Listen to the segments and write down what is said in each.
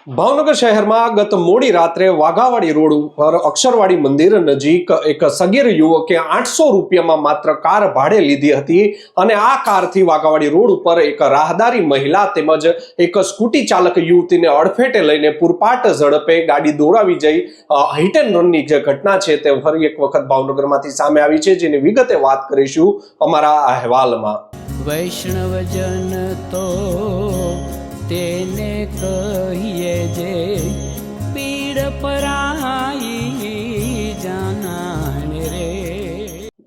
ભાવનગર શહેરમાં ગત મોડી રાત્રે વાઘાવાડી રોડ ઉપર અક્ષરવાડી મંદિર નજીક એક સગીર યુવકે 800 રૂપિયામાં માત્ર કાર ભાડે લીધી હતી અને આ કારથી વાઘાવાડી રોડ ઉપર એક રાહદારી મહિલા તેમજ એક સ્કૂટી ચાલક યુવતીને અડફેટે લઈને પૂરપાટ ઝડપે ગાડી દોડાવી જઈ હિટ એન્ડ રનની જે ઘટના છે તે ફરી એક વખત ભાવનગરમાંથી સામે આવી છે, જેની વિગતે વાત કરીશું અમારા અહેવાલમાં। વૈષ્ણવજન તો તેને કહીએ જે પીડ પરાઈ જાનાને રે।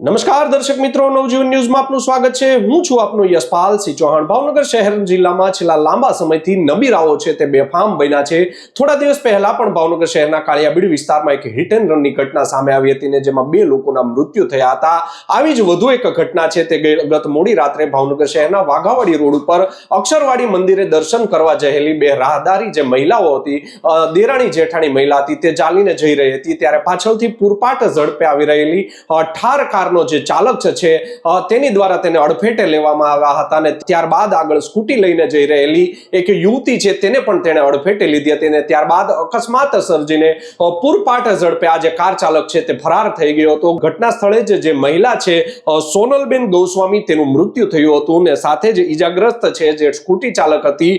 નમસ્કાર દર્શક મિત્રો, નવજીવન ન્યૂઝમાં આપનું સ્વાગત છે। હું છું આપનો યશપાલ સિંહ ચૌહાણ। ભાવનગર શહેર જિલ્લામાં છેલ્લા લાંબા સમયથી નબીરાઓ છે તે બેફામ બન્યા છે। થોડા દિવસ પહેલા પણ ભાવનગર શહેરના કાળિયાબીડ વિસ્તારમાં એક હિટ એન્ડ રનની ઘટના સામે આવી હતી ને જેમાં 2 લોકોના મૃત્યુ થયા હતા। આવી જ વધુ એક ઘટના છે તે ગત મોડી રાત્રે ભાવનગર શહેરના વાઘાવાડી રોડ ઉપર અક્ષરવાડી મંદિરે દર્શન કરવા જયેલી 2 રાહદારી જે મહિલાઓ હતી, દેરાણી જેઠાણી મહિલા હતી, તે ચાલીને જઈ રહી હતી ત્યારે પાછળથી પૂરપાટ ઝડપે આવી રહેલી ઠાર કાર જે ચાલક છે તેની દ્વારા તેને અડફેટે લેવામાં આવ્યા હતા અને ત્યારબાદ આગળ સ્કૂટી લઈને જઈ રહેલી એક યુવતી છે તેને પણ તેને અડફેટે લીધી હતી અને ત્યારબાદ અકસ્માત સર્જીને પૂરપાટ ઝડપે આ જે કાર ચાલક છે તે ફરાર થઈ ગયો હતો। ઘટના સ્થળે જ જે મહિલા છે સોનલબેન ગોસ્વામી તેનું મૃત્યુ થયું હતું અને સાથે જ ઈજાગ્રસ્ત છે જે સ્કૂટી ચાલક હતી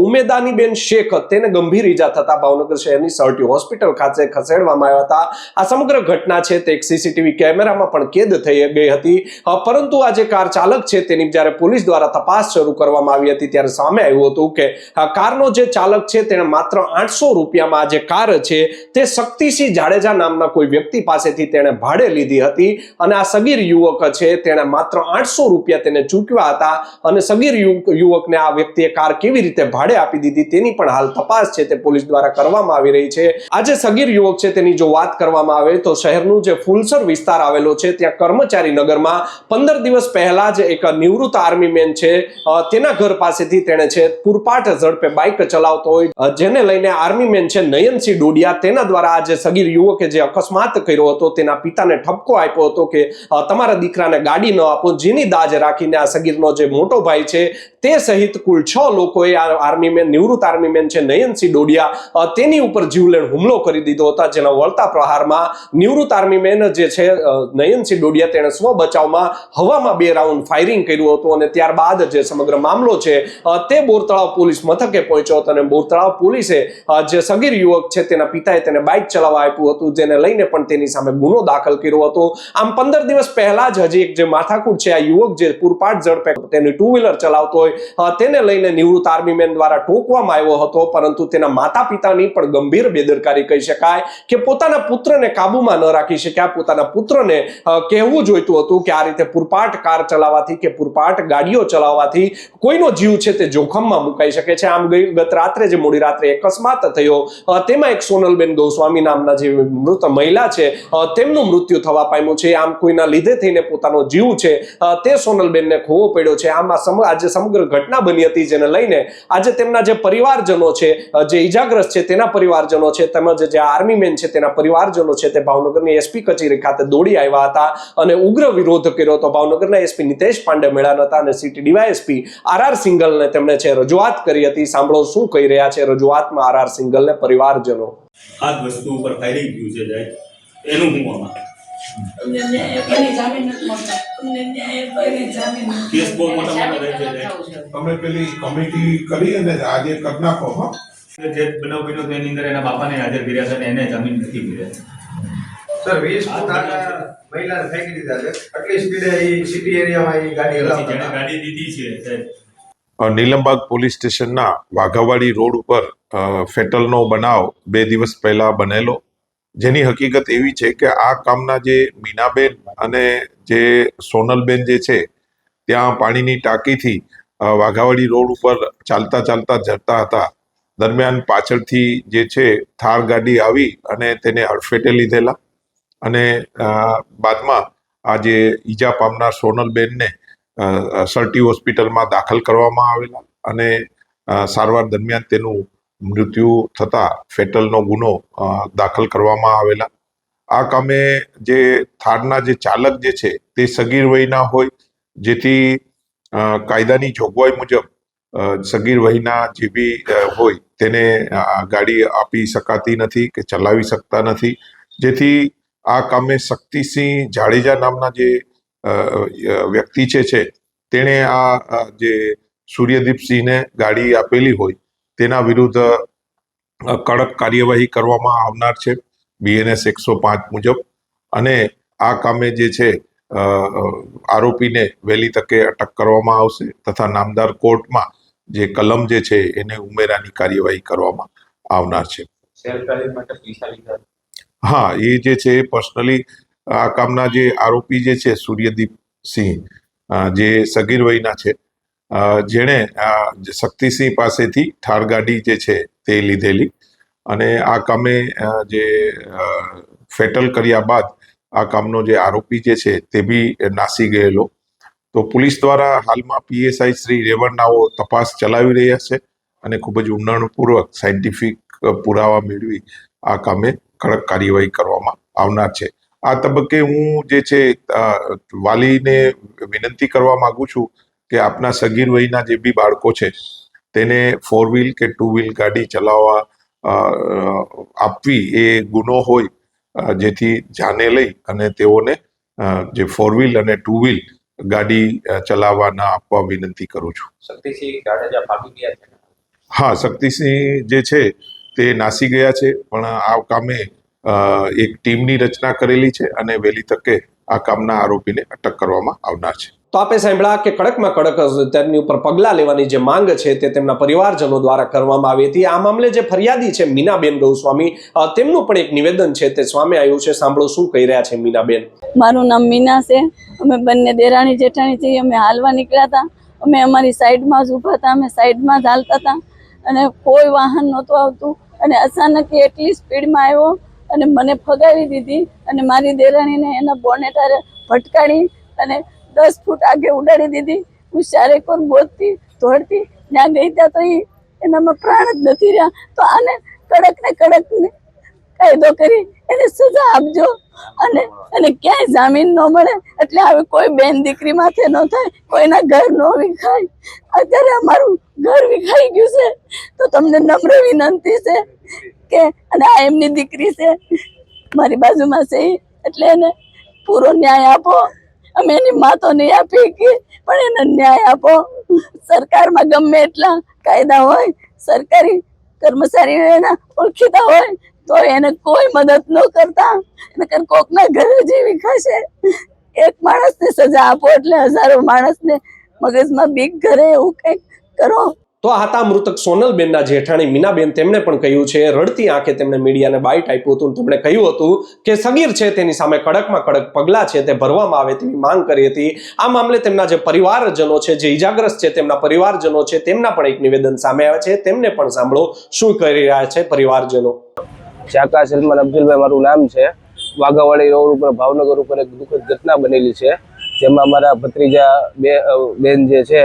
ઉમેદાનીબેન શેખ, તેને ગંભીર ઈજા થતા ભાવનગર શહેરની સર્ટી હોસ્પિટલ ખાતે ખસેડવામાં આવ્યા હતા। આ સમગ્ર ઘટના છે તે એક સીસીટીવી કેમેરામાં પણ કેદ થઈ ગઈ હતી, પરંતુ આ જે કાર ચાલક છે તેની જ્યારે પોલીસ દ્વારા તપાસ શરૂ કરવામાં આવી હતી ત્યારે સામે આવ્યું હતું કે આ કારનો જે ચાલક છે તેણે માત્ર 800 રૂપિયામાં આ જે કાર છે તે શક્તિસિંહ જાડેજા નામના કોઈ વ્યક્તિ પાસેથી તેણે ભાડે લીધી હતી અને આ સગીર યુવક છે તેણે માત્ર 800 રૂપિયા તેને ચૂકવ્યા હતા અને સગીર યુવકને આ વ્યક્તિએ કાર કેવી રીતે ભાડે આપી દીધી તેની પણ હાલ તપાસ છે તે પોલીસ દ્વારા કરવામાં આવી રહી છે। આ જે સગીર યુવક છે તેની જો વાત કરવામાં આવે તો શહેરનું જે ફૂલસર વિસ્તાર આવેલો છે ત્યાં કર્મચારી નગરમાં 15 દિવસ પહેલા જ એક નિવૃત્ત આર્મી મેન છે તેના ઘર પાસેથી તેણે છે પૂરપાટ ઝડપે બાઇક ચલાવતો હોય જેને લઈને આર્મી મેન છે નયનસિંહ ડોડિયા તેના દ્વારા આ જે સગીર યુવકે જે અકસ્માત કર્યો હતો તેના પિતાને ઠપકો આપ્યો હતો કે તમારા દીકરાને ગાડી ન આપો, જેની દાજ રાખીને આ સગીરનો જે મોટો ભાઈ છે તે સહિત કુલ 6 લોકોએ આ આર્મી મેન નિવૃત્ત આર્મી મેન છે નયનસિંહ ડોડિયા તેની ઉપર જીવલેણ હુમલો કરી દીધો હતો, જેના વળતા પ્રહારમાં નિવૃત્ત આર્મી મેન જે છે નયનસિંહ ડોડિયા તેણે સ્વ બચાવમાં હવામાં 2 રાઉન્ડ ફાયરિંગ કર્યું હતું અને ત્યારબાદ જે સમગ્ર મામલો છે તે બોરતળાવ પોલીસ મથકે પહોંચ્યો હતો અને બોરતળાવ પોલીસે જે સગીર યુવક છે તેના પિતાએ તેને બાઇક ચલાવવા આપ્યું હતું, જેને લઈને પણ તેની સામે ગુનો દાખલ કર્યો હતો। આમ 15 દિવસ પહેલા જ હજી એક જે માથાકૂટ છે, આ યુવક જે પૂરપાટ ઝડપે તેની 2 વ્હીલર ચલાવતો હોય તેને લઈને નિવૃત્ત આર્મી મેન દ્વારા ટોકવામાં આવ્યો હતો, પરંતુ તેના માતા પિતાની પણ ગંભીર બેદરકારી કહી શકાય કે પોતાના પુત્રને કાબુમાં ન રાખી શક્યા। પોતાના પુત્રને કહેવું જોઈતું હતું કે આ રીતે પૂરપાટ કાર ચલાવવાથી કે પૂરપાટ ગાડીઓ ચલાવવાથી કોઈનો જીવ છે તે જોખમમાં મુકાઈ શકે છે। આમ ગત રાત્રે જે મોડી રાત્રે અકસ્માત થયો તેમાં એક સોનલબેન ગોસ્વામી નામના જે મૃત મહિલા છે તેમનું મૃત્યુ થવા પામ્યું છે। આમ કોઈના લીધે થઈને પોતાનો જીવ છે તે સોનલબેનને ખોવો પડ્યો છે। આમ આજે સમગ્ર ઘટના બની હતી, જેને લઈને આજે તેમના જે પરિવારજનો છે, જે ઈજાગ્રસ્ત છે તેના પરિવારજનો છે તેમજ જે આર્મી મેન છે તેના પરિવારજનો છે તે ભાવનગરની એસપી કચેરી ખાતે દોડી આવ્યા હતા અને ઉગ્ર વિરોધ કર્યો હતો। ભાવનગરના એસપી નિતેશ પાંડે મેળાના હતા અને સિટી ડીવાયએસપી આર સિંગલને તેમણે છે રજૂઆત કરી હતી। સાંભળો શું કહી રહ્યા છે રજૂઆતમાં આર સિંગલને પરિવારજનો। આ વસ્તુ ઉપર ફાયરિંગ થયું છે જાય એનું હું આમાં કેસ બહુ મોટા રહે છે। તમે પેલી કમિટી કરી અને આજે ઘટના કહો જે બનાવ બન્યો તેની અંદર એના બાપાને હાજર કર્યા છે અને એને જામીન નથી મળ્યા। સર 20 મહિલાને ફેંકી દીધા છે, આટલી સ્પીડે એ સિટી એરિયામાં એ ગાડી હલાવતા જેણે ગાડી દીધી છે નીલમબાગ પોલીસ સ્ટેશનના વાઘાવાડી રોડ ઉપર ફેટલનો બનાવ 2 દિવસ પહેલા બનેલો, જેની હકીકત એવી છે કે આ કામના જે મીનાબેન અને જે સોનલબેન જે છે ત્યાં પાણીની ટાંકીથી વાઘાવાડી રોડ ઉપર ચાલતા ચાલતા જતા હતા, દરમિયાન પાછળથી જે છે થાર ગાડી આવી અને તેને અડફેટે લીધેલા અને બાદમાં આ જે ઈજા પામનાર સોનલબેનને સર્ટી હોસ્પિટલમાં દાખલ કરવામાં આવેલા અને સારવાર દરમિયાન તેનું મૃત્યુ થતા ફેટલનો ગુનો દાખલ કરવામાં આવેલા। આ કામે જે થારના જે ચાલક જે છે તે સગીર વયના હોય, જેથી કાયદાની જોગવાઈ મુજબ સગીર વયના જે બી હોય તેને ગાડી આપી શકાતી નથી કે ચલાવી શકતા નથી, જેથી આ કામે શક્તિસિંહ જાડેજા નામના જે વ્યક્તિ છે તેણે આ જે સૂર્યદીપસિંહને ગાડી આપેલી હોય તેના વિરુદ્ધ કડક કાર્યવાહી કરવામાં આવનાર છે BNS 105 મુજબ, અને આ કામે જે છે આરોપીને વહેલી તકે અટક કરવામાં આવશે તથા નામદાર કોર્ટમાં જે કલમ જે છે એને ઉમેરાની કાર્યવાહી કરવામાં આવનાર છે. હા, એ જે છે પર્સનલી આ કામના જે આરોપી જે છે સૂર્યદીપસિંહ, જે સગીર વયના છે, જેણે શક્તિસિંહ પાસેથી ઠાર ગાડી જે છે તે લીધેલી, અને આ કામે જે ફેટલ કર્યા બાદ આ કામનો જે આરોપી જે છે તે બી નાસી ગયેલો. તો પોલીસ દ્વારા હાલમાં PSI શ્રી રેવન્નાઓ તપાસ ચલાવી રહ્યા છે અને ખૂબ જ ઊંડાણપૂર્વક સાયન્ટિફિક પુરાવા મેળવી આ કામે કડક કાર્યવાહી કરવામાં આવનાર છે. આ તબક્કે હું જે છે વાલીને વિનંતી કરવા માંગુ છું કે આપના સગીર વયના જે બી બાળકો છે તેને 4 વ્હીલ કે 2 વ્હીલ ગાડી ચલાવવા આપવી એ ગુનો હોય, જેથી જાને લઈ અને તેઓને જે 4 વ્હીલ અને 2 વ્હીલ ગાડી ચલાવવા ના આપવા વિનંતી કરું છું. શક્તિસિંહ જાડેજા ભાગી ગયા છે. હા, શક્તિસિંહ જે છે તે નાસી ગયા છે, પણ આ કામે એક ટીમની રચના કરેલી છે અને વહેલી તકે આ કામના આરોપીને અટક કરવામાં આવનાર છે. તો આપે સાંભળ્યા કે કડકમાં કડક તેમની ઉપર પગલાં લેવાની જે માંગ છે તે તેમના પરિવારજનો દ્વારા કરવામાં આવી હતી. આ મામલે જે ફરિયાદી છે મીનાબેન ગૌસ્વામી, તેમનું પણ એક નિવેદન છે તે સામે આવ્યું છે. સાંભળો શું કહી રહ્યા છે મીનાબેન. મારું નામ મીના છે. અમે બંને દેરાણી જેઠાણી છીએ. અમે હાલવા નીકળ્યા હતા. અમે અમારી સાઈડમાં જ ઊભા હતા. અમે સાઈડમાં જ હાલતા હતા અને કોઈ વાહન નહોતું આવતું, અને અચાનક એટલી સ્પીડમાં આવ્યો અને મને ફગાવી દીધી અને મારી દેરાણીને એના બોનેટારે ભટકાડી અને 10 ફૂટ આગે ઉડાડી દીધી. હું ચારેકોર ગોતતી દોડતી ત્યાં ગઈ ત્યાં તો એનામાં પ્રાણ જ નથી રહ્યા. તો આને કડક ને કાયદો કરી એને સજા આપજો, અને એને ક્યાંય જામીન ન મળે, એટલે હવે કોઈ બેન દીકરી માથે ન થાય, કોઈના ઘર ન વિખાય. અત્યારે અમારું ઘર વિખાઈ ગયું છે, તો તમને નમ્ર વિનંતી છે કે, અને આ એમની દીકરી છે મારી બાજુમાં છે, એટલે એને પૂરો ન્યાય આપો. અમે એની માં તો નહીં આપી કે, પણ એને ન્યાય આપો. સરકારમાં ગમે એટલા કાયદા હોય, સરકારી કર્મચારીઓ એના ઓળખીતા હોય, તો એને કોઈ મદદ ન કરતા નકર કોકના ઘરે જેવી ખાશે. એક માણસને સજા આપો એટલે હજારો માણસને મગજમાં બીક ઘરે એવું કંઈક કરો. તો આ હતા મૃતક સોનલબેનના જેઠાણી મીનાબેન. તેમણે પણ કહ્યું છે, રડતી આંખે તેમણે મીડિયાને બાઇટ આપ્યું હતું. તેમણે કહ્યું હતું કે સગીર છે તેની સામે કડકમાં કડક પગલાં છે તે ભરવામાં આવે તેવી માંગ કરી હતી. આ મામલે તેમના જે પરિવારજનો છે, જે ઈજાગ્રસ્ત છે તેમના પરિવારજનો છે, તેમના પણ એક નિવેદન સામે આવે છે. તેમને પણ સાંભળો શું કરી રહ્યા છે પરિવારજનો. ચાકા સલમાન અબ્દુલભાઈ મારું નામ છે. વાઘાવાડી રોડ ઉપર ભાવનગર ઉપર એક દુઃખદ ઘટના બનેલી છે, જેમાં મારા ભત્રીજા બેન જે છે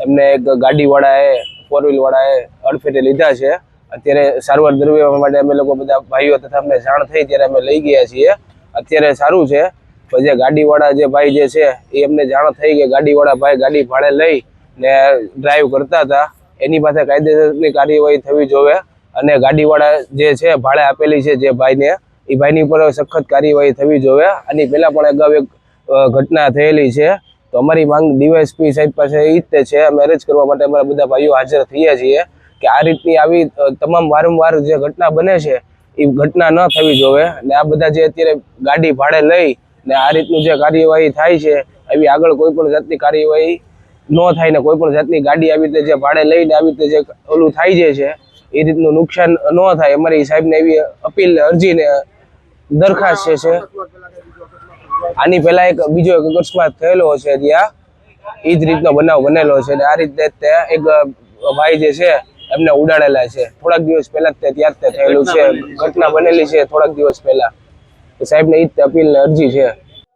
એમને એક ગાડીવાળાએ 4 વ્હીલ વાળાએ અડફેટે લીધા છે. અત્યારે સારવાર દરમિયાન માટે અમે લોકો બધા ભાઈઓ તથા અમને જાણ થઈ ત્યારે અમે લઈ ગયા છીએ. અત્યારે સારું છે. પછી ગાડીવાળા જે ભાઈ જે છે એ એમને જાણ થઈ કે ગાડીવાળા ભાઈ ગાડી ભાડે લઈ ને ડ્રાઈવ કરતા હતા, એની પાસે કાયદેસરની કાર્યવાહી થવી જોવે, અને ગાડીવાળા જે છે ભાડે આપેલી છે જે ભાઈને, એ ભાઈની ઉપર સખત કાર્યવાહી થવી જોવે. આની પહેલા પણ અગાઉ એક ઘટના થયેલી છે. તો અમારી માંગ DYSP સાહેબ પાસે એ જ છે. અમે અરજ કરવા માટે અમારા બધા ભાઈઓ હાજર થયા છીએ કે આ રીતની આવી તમામ વારંવાર જે ઘટના બને છે એ ઘટના ન થવી જોવે. ને આ બધા જે અત્યારે ગાડી ભાડે લઈ ને આ રીતનું જે કાર્યવાહી થાય છે, એવી આગળ કોઈ પણ જાતની કાર્યવાહી ન થાય ને કોઈ પણ જાતની ગાડી આવી રીતે જે ભાડે લઈને આવી રીતે જે ઓલું થાય જાય છે એ રીતનું નુકસાન ન થાય. અમારી સાહેબને એવી અપીલ અરજી ને દરખાસ્ત છે. આની પહેલા એક બીજો એક અકસ્માત થયેલો છે, ત્યાં એ જ રીતનો બનાવ બનેલો છે, અને આ રીતે એક ભાઈ જે છે એમને ઉડાડેલા છે. થોડાક દિવસ પહેલા ત્યાં થયેલું છે, ઘટના બનેલી છે થોડાક દિવસ પહેલા. સાહેબને એ જ અપીલ ને અરજી છે.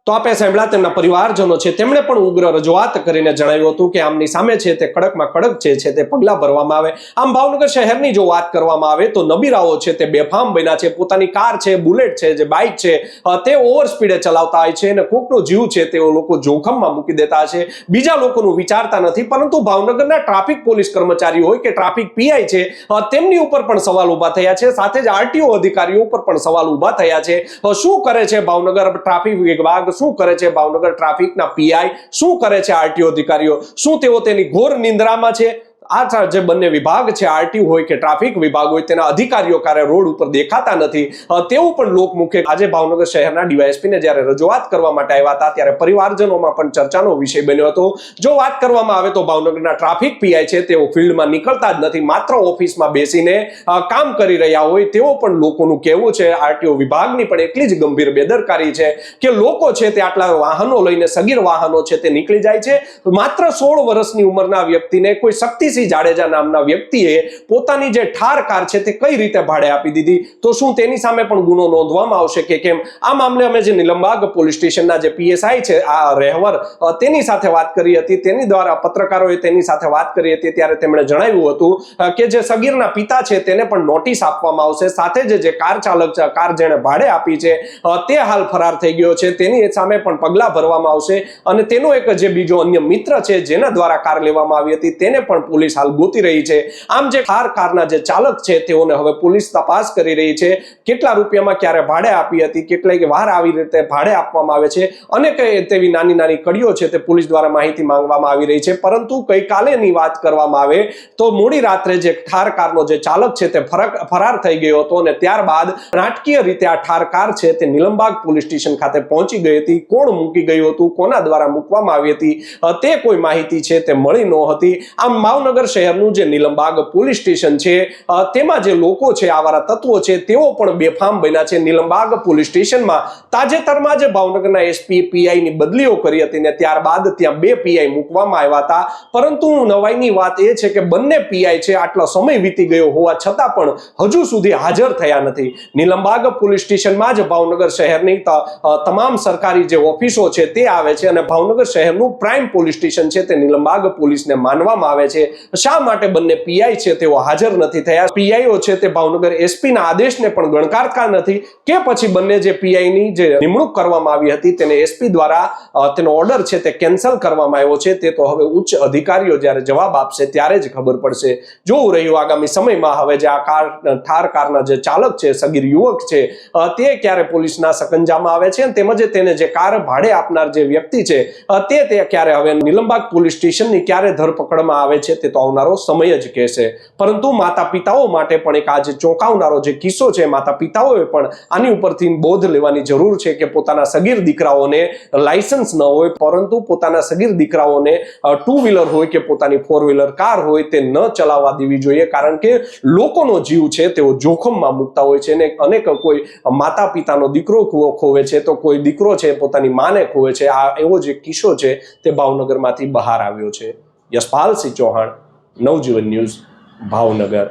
તો આપે સાંભળ્યા તેમના પરિવારજનો છે તેમણે પણ ઉગ્ર રજૂઆત કરીને જણાવ્યું હતું કે આમની સામે છે તે કડકમાં કડક છે તે પગલાં ભરવામાં આવે. આમ ભાવનગર શહેરની જો વાત કરવામાં આવે તો નબીરાઓ છે તે બેફામ બન્યા છે. પોતાની કાર છે, બુલેટ છે, જે બાઇક છે તે ઓવર સ્પીડે ચલાવતા હોય છે અને કોકનો જીવ છે તેઓ લોકો જોખમમાં મૂકી દેતા છે. બીજા લોકોનું વિચારતા નથી. પરંતુ ભાવનગરના ટ્રાફિક પોલીસ કર્મચારીઓ હોય કે ટ્રાફિક પીઆઈ છે તેમની ઉપર પણ સવાલ ઉભા થયા છે. સાથે જ આરટીઓ અધિકારીઓ ઉપર પણ સવાલ ઉભા થયા છે. શું કરે છે ભાવનગર ટ્રાફિક વિભાગ, શું કરે છે ભાવનગર ટ્રાફિકના પીઆઈ, શું કરે છે આરટીઓ અધિકારીઓ? શું તેઓ તેની ઘોર નિંદ્રામાં છે? આ જે બંને વિભાગ છે, આરટીઓ હોય કે ટ્રાફિક વિભાગ હોય, તેના અધિકારીઓ ક્યારે રોડ ઉપર દેખાતા નથી તેવું પણ લોકમુખે આજે ભાવનગર શહેરના ડીવાયએસપીને જ્યારે રજૂઆત કરવા માટે આવ્યા હતા ત્યારે પરિવારજનોમાં પણ ચર્ચાનો વિષય બન્યો હતો. જો વાત કરવામાં આવે તો ભાવનગરના ટ્રાફિક પીઆઈ છે તેઓ ફિલ્ડમાં નીકળતા જ નથી, માત્ર ઓફિસમાં બેસીને કામ કરી રહ્યા હોય તેવો પણ લોકોનું કહેવું છે. આરટીઓ વિભાગની પણ એટલી જ ગંભીર બેદરકારી છે કે લોકો છે તે આટલા વાહનો લઈને, સગીર વાહનો છે તે નીકળી જાય છે. માત્ર 16 વર્ષની ઉંમરના વ્યક્તિને કોઈ શક્તિ જાડેજા નામના વ્યક્તિએ પોતાની જે ઠાર કાર છે તે કઈ રીતે ભાડે આપી દીધી, તો શું તેની સામે પણ ગુનો નોંધવામાં આવશે કે કેમ? આ મામલે અમે જે નિલંબાગ પોલીસ સ્ટેશનના જે પીએસઆઈ છે આ રહેવર તેની સાથે વાત કરી હતી. તેની દ્વારા પત્રકારોએ તેની સાથે વાત કરી હતી ત્યારે તેમણે જણાવ્યું હતું કે જે સગીરના પિતા છે તેને પણ નોટિસ આપવામાં આવશે. સાથે જ જે કાર ચાલક છે, કાર જેણે ભાડે આપી છે તે હાલ ફરાર થઈ ગયો છે, તેની સામે પણ પગલાં ભરવામાં આવશે. અને તેનો એક જે બીજો અન્ય મિત્ર છે જેના દ્વારા કાર લેવામાં આવી હતી તેને પણ પોલીસ હાલ ગોતી રહી છે. આમ જે કારના જે ચાલક છે તેઓને હવે પોલીસ તપાસ કરી રહી છે. કેટલા રૂપિયામાં ક્યારે ભાડે આપી હતી, કેટલાય વાર આવી રીતે ભાડે આપવામાં આવે છે, અનેક તેવી નાની નાની કડીઓ છે તે પોલીસ દ્વારા માહિતી માંગવામાં આવી રહી છે. પરંતુ ગઈકાલેની વાત કરવામાં આવે તો મોડી રાત્રે જે કારનો જે ચાલક છે તે ફરાર થઈ ગયો હતો અને ત્યારબાદ નાટકીય રીતે આ કાર છે તે નિલંબાગ પોલીસ સ્ટેશન ખાતે પહોંચી ગઈ હતી. કોણ મૂકી ગયું હતું, કોના દ્વારા મૂકવામાં આવી હતી તે કોઈ માહિતી છે તે મળી ન હતી. આમ ભાવનગર શહેરનું જે નિલંબાગ પોલીસ સ્ટેશન છે તેમાં જે લોકો છે, આવારા તત્વો છે, તેઓ પણ બેફામ બન્યા છે. નિલંબાગ પોલીસ સ્ટેશનમાં તાજેતરમાં જે ભાવનગરના એસપી પીઆઈ ની બદલીઓ કરી હતી ને ત્યારબાદ ત્યાં 2 પીઆઈ મૂકવામાં આવ્યા હતા. પરંતુ નવાઈની વાત એ છે કે બંને પીઆઈ છે આટલો સમય વીતી ગયો હોવા છતાં પણ હજુ સુધી હાજર થયા નથી. નિલંબાગ પોલીસ સ્ટેશનમાં જ ભાવનગર શહેરની તમામ સરકારી જે ઓફિસો છે તે આવે છે અને ભાવનગર શહેરનું પ્રાઇમ પોલીસ સ્ટેશન છે તે નિલંબાગ પોલીસને માનવામાં આવે છે. શા માટે બંને પીઆઈ છે તેઓ હાજર નથી થયા? પીઆઈઓ છે તે ભાવનગર એસપી ના આદેશને પણ ગણકારતા નથી કે પછી બંને જે પીઆઈ ની જે નિમણૂક કરવામાં આવી હતી તેને એસપી દ્વારા તેનો ઓર્ડર છે તે કેન્સલ કરવામાં આવ્યો છે? તે તો હવે ઉચ્ચ અધિકારીઓ જ્યારે જવાબ આપશે ત્યારે જ ખબર પડશે. જોવું રહ્યું આગામી સમયમાં હવે જે આ ઠાર કારના જે ચાલક છે, સગીર યુવક છે, તે ક્યારે પોલીસના સકંજામાં આવે છે તેમજ તેને જે કાર ભાડે આપનાર જે વ્યક્તિ છે તે ક્યારે હવે નિલંબાગ પોલીસ સ્ટેશનની ક્યારે ધરપકડમાં આવે છે તે તો આવનારો સમય જ કહેશે. પરંતુ માતા પિતાઓ માટે પણ એક આજે ચોંકાવનારો જે કિસ્સો છે, માતા પિતાઓએ પણ આની ઉપરથી બોધ લેવાની જરૂર છે કે પોતાના સગીર દીકરાઓને લાયસન્સ ન હોય પરંતુ પોતાના સગીર દીકરાઓને 2 વ્હીલર હોય કે પોતાની 4 વ્હીલર કાર હોય તે ન ચલાવવા દેવી જોઈએ. કારણ કે લોકોનો જીવ છે તેઓ જોખમમાં મૂકતા હોય છે અને અનેક કોઈ માતા પિતાનો દીકરો ખોવે છે તો કોઈ દીકરો છે પોતાની માને ખોવે છે. આ એવો જે કિસ્સો છે તે ભાવનગરમાંથી બહાર આવ્યો છે. યશપાલસિંહ ચૌહાણ, નવજીવન ન્યૂઝ, ભાવનગર.